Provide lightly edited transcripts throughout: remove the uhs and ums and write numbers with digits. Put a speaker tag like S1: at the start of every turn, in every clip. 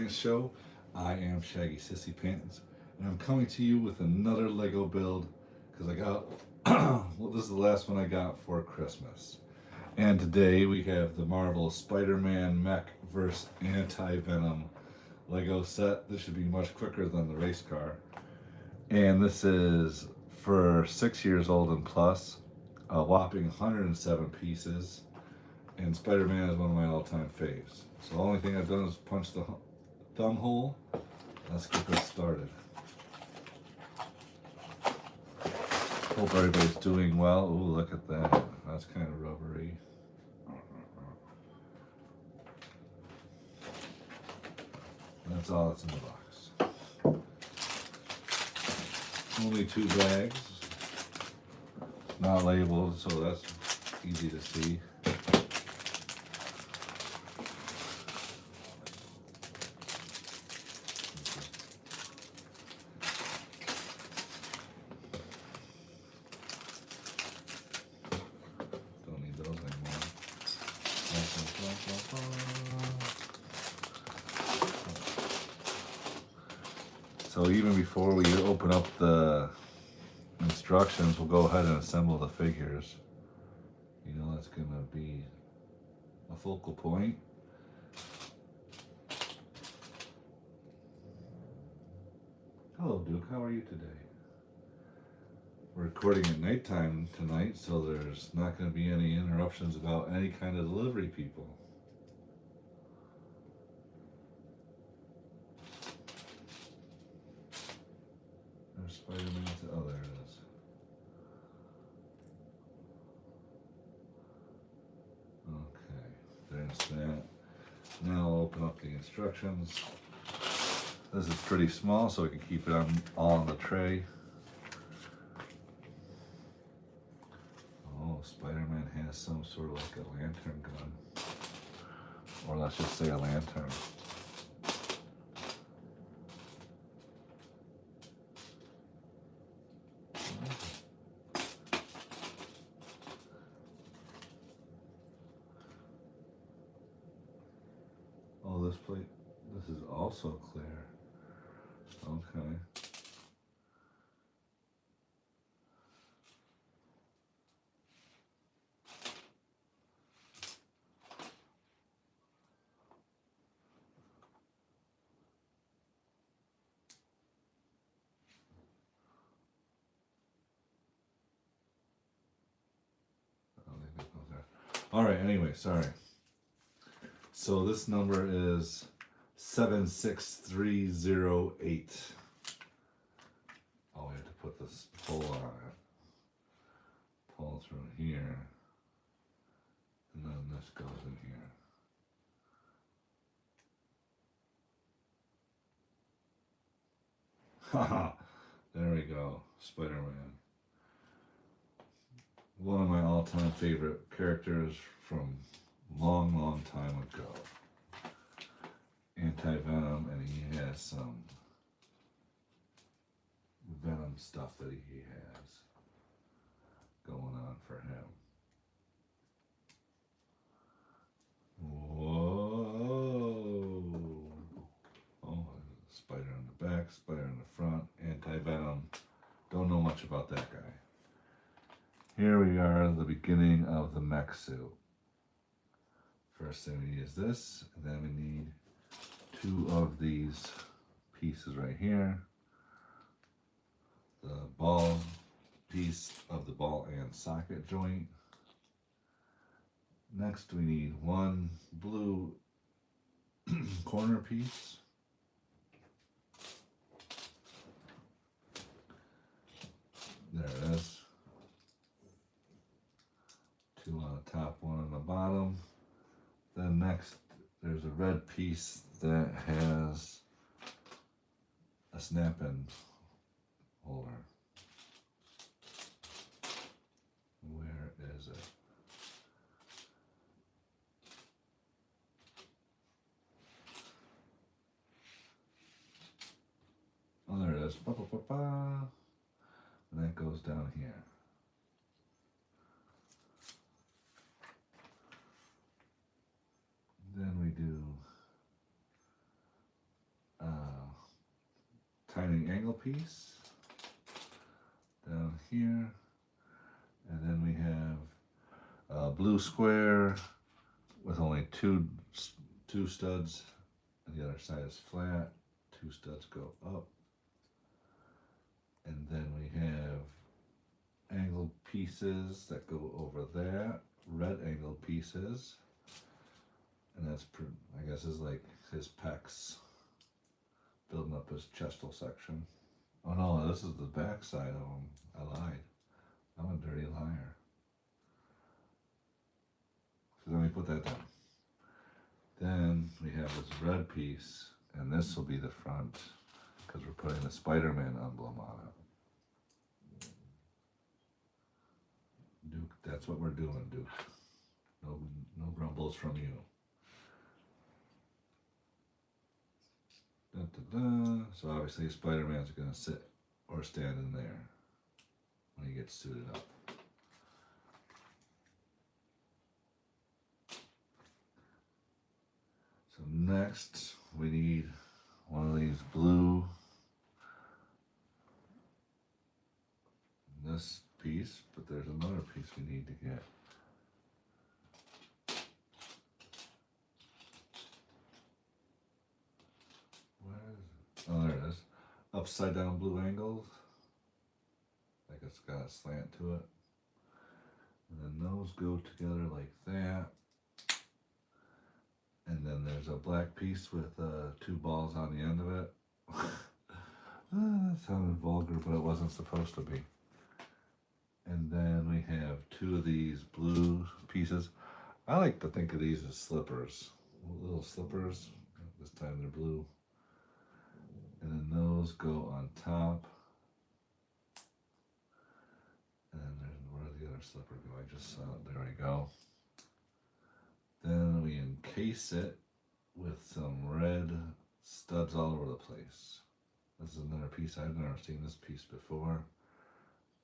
S1: Pants Show. I am Shaggy Sissy Pants, and I'm coming to you with another Lego build because I got, well, this is the last one I got for Christmas. And today we have the Marvel Spider Man Mech vs. Anti Venom Lego set. This should be much quicker than the race car. And this is for 6 years old and plus, a whopping 107 pieces. And Spider Man is one of my all time faves. So the only thing I've done is punch the thumb hole. Let's get this started. Hope everybody's doing well. Ooh, look at that. That's kind of rubbery. That's all that's in the box. Only 2 bags. Not labeled, so that's easy to see. Don't need those anymore. So even before we open up the instructions, we'll go ahead and assemble the figures. You know that's going to be a focal point. Hello, Duke. How are you today? We're recording at nighttime tonight, so there's not going to be any interruptions about any kind of delivery people. There's Spider-Man. Oh, there it is. Okay, there's that. Now I'll open up the instructions. This is pretty small, so we can keep it all on the tray. Oh, Spider-Man has some sort of like a lantern gun. Or let's just say a lantern. Oh, this is also clear. Okay. All right, anyway, sorry. So this number is 76308. Oh, we have to put this pull on it. Pull through here. And then this goes in here. Haha, there we go. Spider-Man. One of my all-time favorite characters from long, long time ago. Anti-Venom, and he has some Venom stuff that he has going on for him. Whoa! Oh, spider on the back, spider in the front, Anti-Venom. Don't know much about that guy. Here we are at the beginning of the mech suit. First thing we need is this, and then we need 2 of these pieces right here. The ball piece of the ball and socket joint. Next we need 1 blue corner piece. There it is. 2 on the top, 1 on the bottom. Then next there's a red piece that has a snap-in holder. Where is it? Oh, there it is. Ba, ba, ba, ba. And that goes down here. Then we do tiny angle piece down here. And then we have a blue square with only two studs, and the other side is flat. 2 studs go up. And then we have angled pieces that go over that, red angled pieces. And that's, I guess, is like his pecs, building up his chestal section. Oh no, this is the back side of him. I lied. I'm a dirty liar. So then we put that down. Then we have this red piece, and this will be the front, because we're putting the Spider-Man emblem on it. Duke, that's what we're doing, Duke. No grumbles from you. Da, da, da. So obviously Spider-Man's going to sit or stand in there when he gets suited up. So next we need one of these blue, this piece, but there's another piece we need to get. Where is it? Oh, there it is. Upside down blue angles. Like it's got a slant to it. And then those go together like that. And then there's a black piece with 2 balls on the end of it. That sounded vulgar, but it wasn't supposed to be. And then we have 2 of these blue pieces. I like to think of these as slippers. Little slippers. This time they're blue. And then those go on top. And then where did the other slipper go? I just saw it. There we go. Then we encase it with some red studs all over the place. This is another piece. I've never seen this piece before.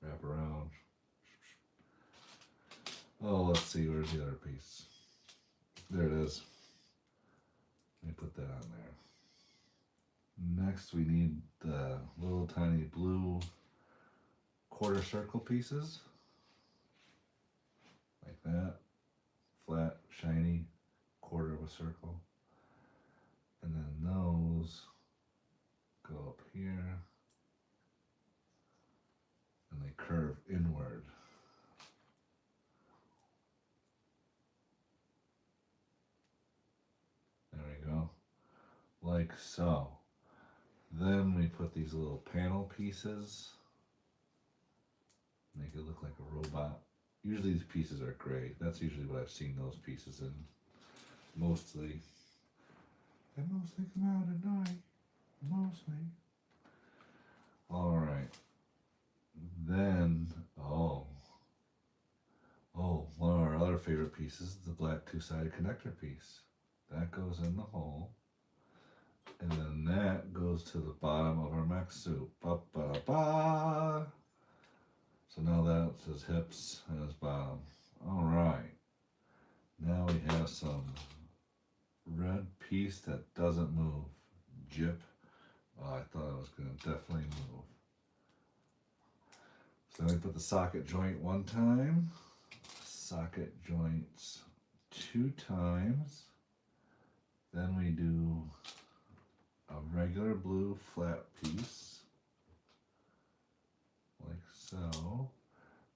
S1: Wrap around. Oh, let's see. Where's the other piece? There it is. Let me put that on there. Next, we need the little tiny blue quarter circle pieces. Like that. Flat, shiny, quarter of a circle. And then those go up here. And they curve inward. There we go. Like so. Then we put these little panel pieces. Make it look like a robot. Usually these pieces are gray. That's usually what I've seen those pieces in. Mostly. They mostly come out at night. Mostly. Alright. Then, one of our other favorite pieces is the black 2-sided connector piece. That goes in the hole. And then that goes to the bottom of our mech suit. Ba-ba-ba! So now that's his hips and his bottom. Alright. Now we have some red piece that doesn't move. Jip. Oh, I thought it was going to definitely move. So then we put the socket joint 1 time. Socket joints 2 times. Then we do a regular blue flat piece. Like so.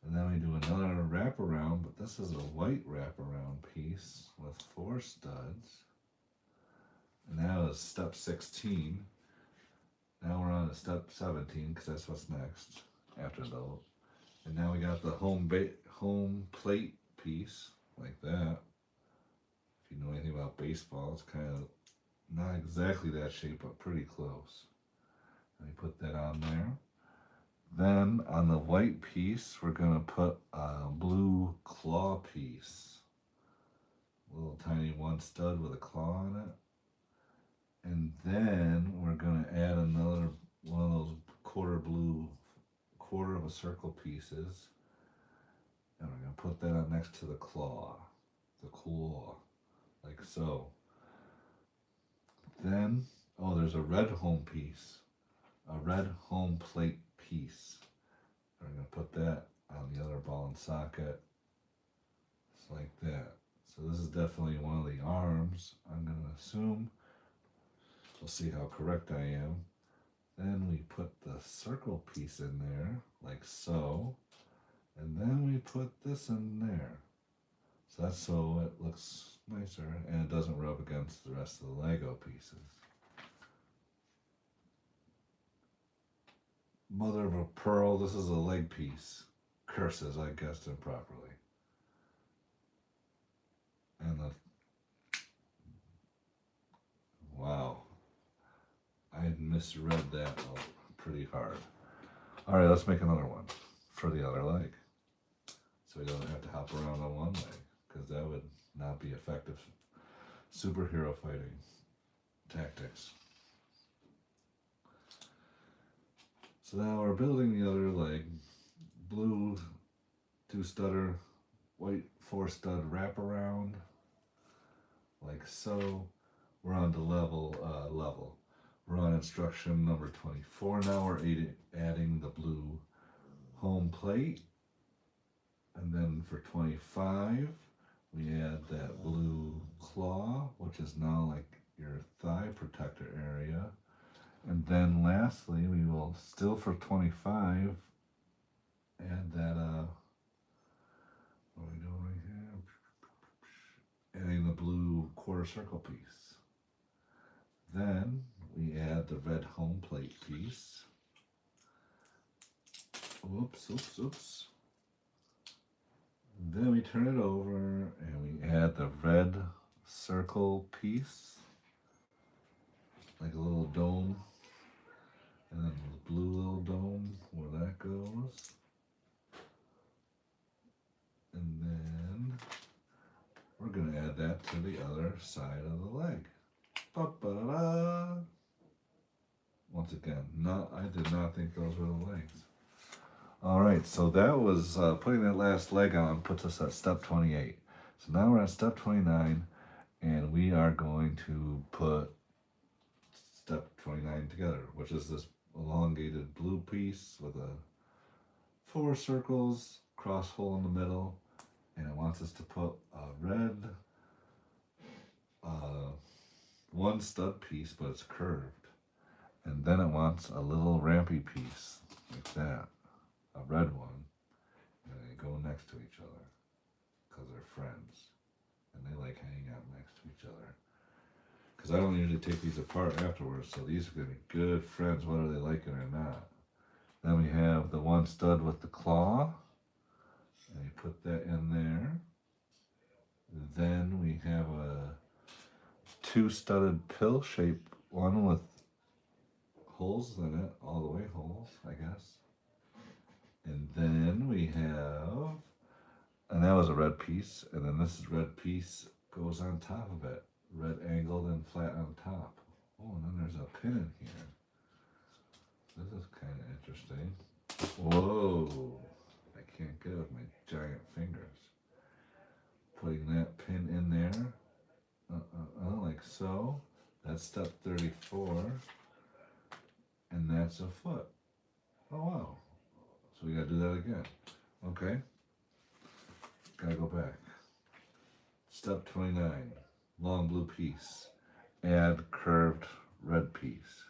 S1: And then we do another wraparound, but this is a white wraparound piece with 4 studs. And that is step 16. Now we're on to step 17 because that's what's next after those. And now we got the home plate piece like that. If you know anything about baseball, it's kind of not exactly that shape, but pretty close. Let me put that on there. Then on the white piece, we're going to put a blue claw piece. A little tiny 1 stud with a claw on it. And then we're going to add another one of those quarter of a circle pieces. And we're going to put that on next to the claw. Like so. Then, there's a red home piece. a red home plate piece. We're going to put that on the other ball and socket. Just like that. So this is definitely one of the arms, I'm going to assume. We'll see how correct I am. Then we put the circle piece in there, like so. And then we put this in there. So that's so it looks nicer and it doesn't rub against the rest of the Lego pieces. Mother of a pearl, this is a leg piece. Curses, I guessed improperly. And wow. I misread that pretty hard. Alright, let's make another one for the other leg. So we don't have to hop around on one leg, because that would not be effective superhero fighting tactics. So now we're building the other leg. Blue 2-stutter, white 4-stud wraparound, like so. We're on to level. We're on instruction number 24 now. We're adding the blue home plate. And then for 25, we add that blue claw, which is now like your thigh protector area. And then lastly, we will still for 25 add that, what are we doing right here? Adding the blue quarter circle piece. Then we add the red home plate piece. Oops. Then we turn it over and we add the red circle piece, like a little dome, and then the blue little dome where that goes. And then we're going to add that to the other side of the leg. Ba-ba-da-da. Once again, I did not think those were the legs. Alright, so that was putting that last leg on puts us at step 28. So now we're at step 29 and we are going to put step 29 together, which is this elongated blue piece with 4 circles, cross hole in the middle, and it wants us to put a red 1 stud piece, but it's curved. And then it wants a little rampy piece like that. A red one, and they go next to each other because they're friends and they like hanging out next to each other. Because I don't usually take these apart afterwards, so these are going to be good friends whether they like it or not. Then we have the 1 stud with the claw, and you put that in there. Then we have a 2-studded pill shaped one with holes in it, all the way holes, I guess. And then we have, and that was a red piece, and then this is red piece goes on top of it, red angled and flat on top. Oh, and then there's a pin in here. This is kind of interesting. Whoa, I can't get it with my giant fingers. Putting that pin in there, like so. That's step 34, and that's a foot. Oh wow. So we gotta do that again. Okay. Gotta go back. Step 29. Long blue piece. Add curved red piece.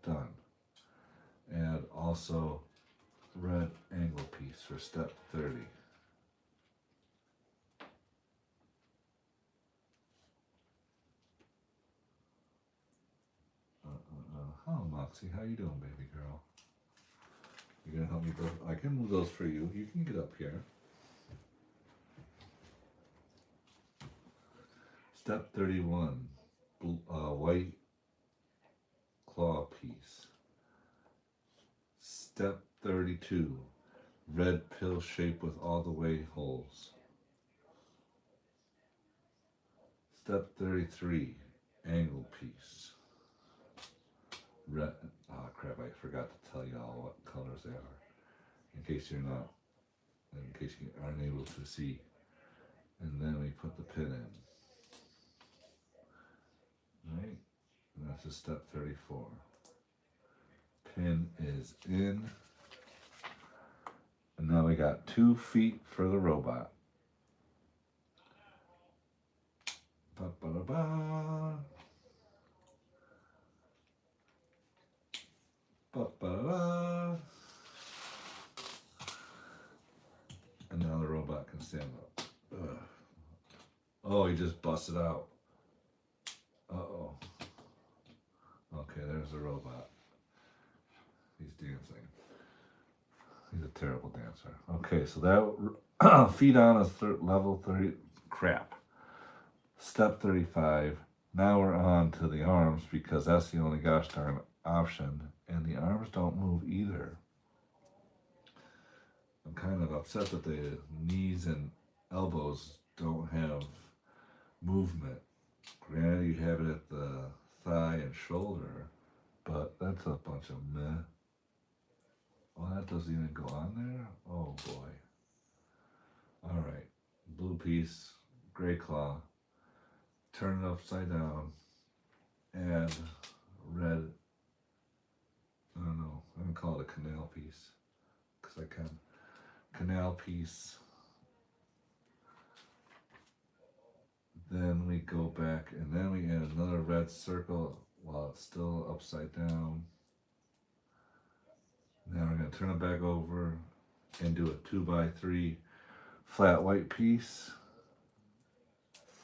S1: Done. Add also red angle piece for step 30. Oh, Moxie, how you doing, baby girl? You gonna help me build? I can move those for you. You can get up here. Step 31, white claw piece. Step 32, red pill shape with all the way holes. Step 33, angle piece. Red, crap, I forgot to tell y'all what colors they are, in case you're not, in case you aren't able to see. And then we put the pin in. Right? This is step 34. Pin is in. And now we got 2 feet for the robot. Ba-ba-da-ba. Ba-ba-da-ba. And now the robot can stand up. Ugh. Oh, he just busted out. Uh-oh. Okay, there's the robot. He's dancing. He's a terrible dancer. Okay, so that feet on is level 30. Crap. Step 35. Now we're on to the arms because that's the only gosh darn option. And the arms don't move either. I'm kind of upset that the knees and elbows don't have movement. Granted, you have it at the thigh and shoulder, but that's a bunch of meh. Oh, that doesn't even go on there? Oh boy. Alright, blue piece, gray claw, turn it upside down, add red, I don't know, I'm gonna call it a canal piece, because I can. Canal piece. Then we go back and then we add another red circle while it's still upside down. Now we're going to turn it back over and do a 2x3 flat white piece.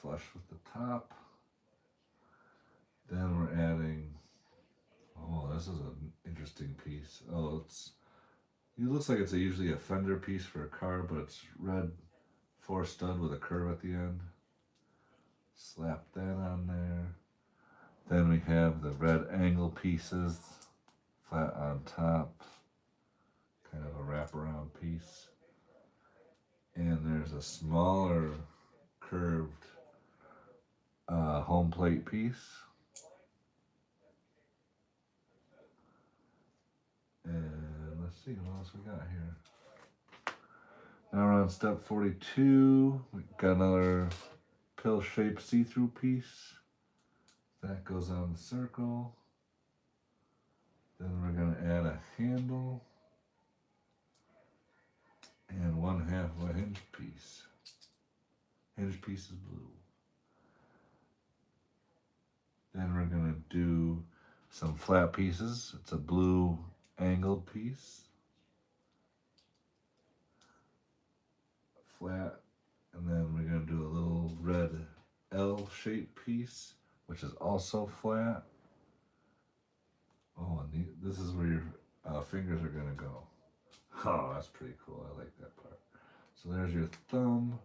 S1: Flush with the top. Then we're adding, oh, this is an interesting piece. Oh, it looks like it's usually a fender piece for a car, but it's red 4 stud with a curve at the end. Slap that on there. Then we have the red angle pieces, flat on top, kind of a wraparound piece. And there's a smaller curved home plate piece. And let's see what else we got here. Now we're on step 42. We got another pill-shaped see-through piece. That goes on the circle. Then we're going to add a handle and 1/2 of a hinge piece. Hinge piece is blue. Then we're going to do some flat pieces. It's a blue angled piece. Flat. And then we're going to do a little red L-shaped piece, which is also flat. Oh, and this is where your fingers are going to go. Oh, that's pretty cool. I like that part. So there's your thumb,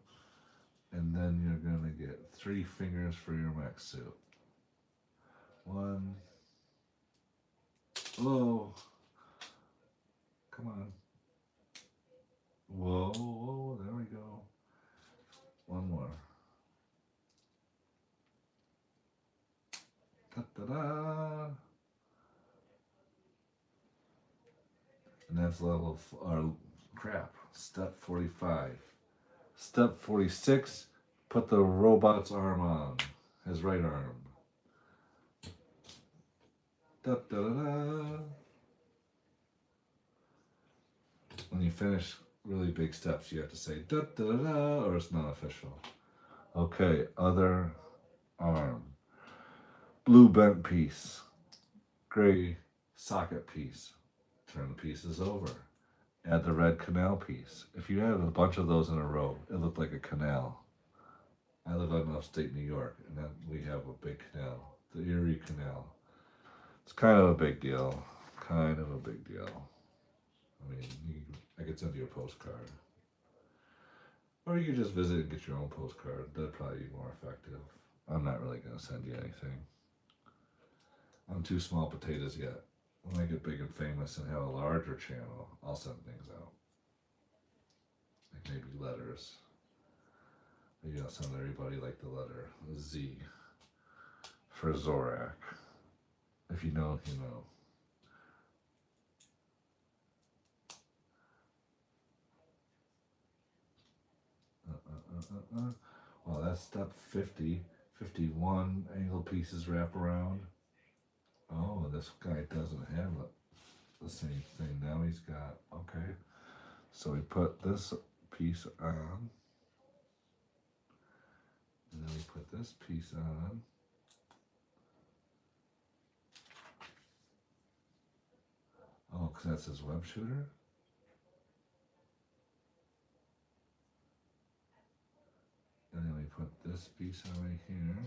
S1: and then you're going to get 3 fingers for your mech suit. 1. Oh, come on. Whoa, whoa, there we go. 1 more. Ta-da-da! And that's level, crap, step 45. Step 46, put the robot's arm on, his right arm. Da-da-da-da. When you finish really big steps, you have to say da-da-da-da, or it's not official. Okay, other arm. Blue bent piece. Gray socket piece. Turn the pieces over. Add the red canal piece. If you had a bunch of those in a row, it looked like a canal. I live in upstate New York, and then we have a big canal, the Erie Canal. It's kind of a big deal. Kind of a big deal. I mean, I could send you a postcard. Or you could just visit and get your own postcard. That'd probably be more effective. I'm not really going to send you anything. I'm too small potatoes yet. When I get big and famous and have a larger channel, I'll send things out. Like maybe letters. Maybe I'll send everybody like the letter Z for Zorak. If you know, you know. Well, that's step 50. 51 angle pieces wrap around. Oh, this guy doesn't have the same thing. Now he's got, okay. So we put this piece on. And then we put this piece on. Oh, because that's his web shooter? And then we put this piece on right here.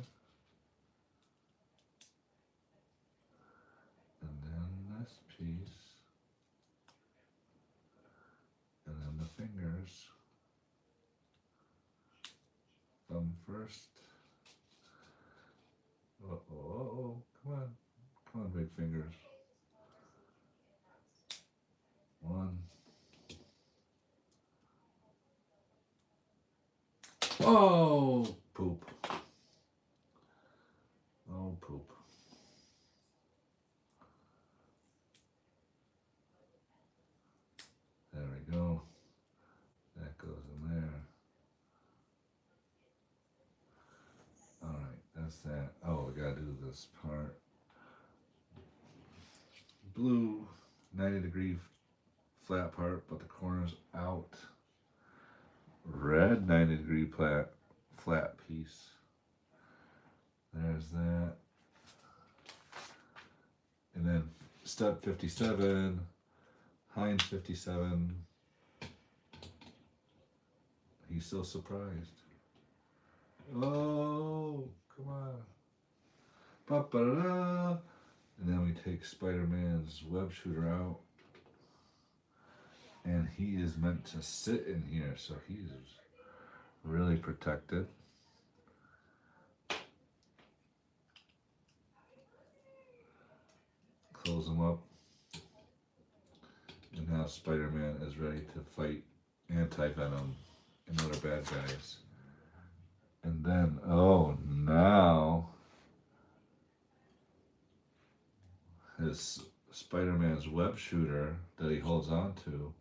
S1: And then this piece. And then the fingers. Thumb first. Oh, come on. Come on, big fingers. One. Oh, poop. Oh, poop. There we go. That goes in there. Alright, that's that. Oh, we gotta do this part. Blue, 90-degree flat part, but the corner's out. Red 90-degree flat piece. There's that. And then step 57, Heinz 57. He's so surprised. Oh, come on. Ba-ba-da. And then we take Spider-Man's web shooter out. And he is meant to sit in here, so he's really protected. Close him up. And now Spider-Man is ready to fight Anti-Venom and other bad guys. And then, oh, now his Spider-Man's web shooter that he holds on to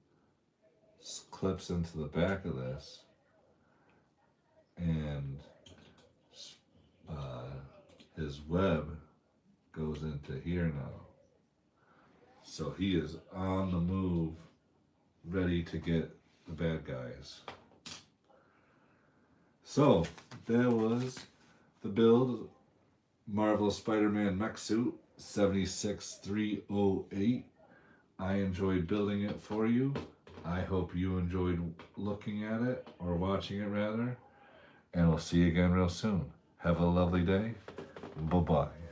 S1: clips into the back of this, and his web goes into here now. So he is on the move, ready to get the bad guys. So that was the build, Marvelous Spider-Man mech suit 76308. I enjoyed building it for you. I hope you enjoyed looking at it, or watching it rather. And we'll see you again real soon. Have a lovely day. Bye-bye.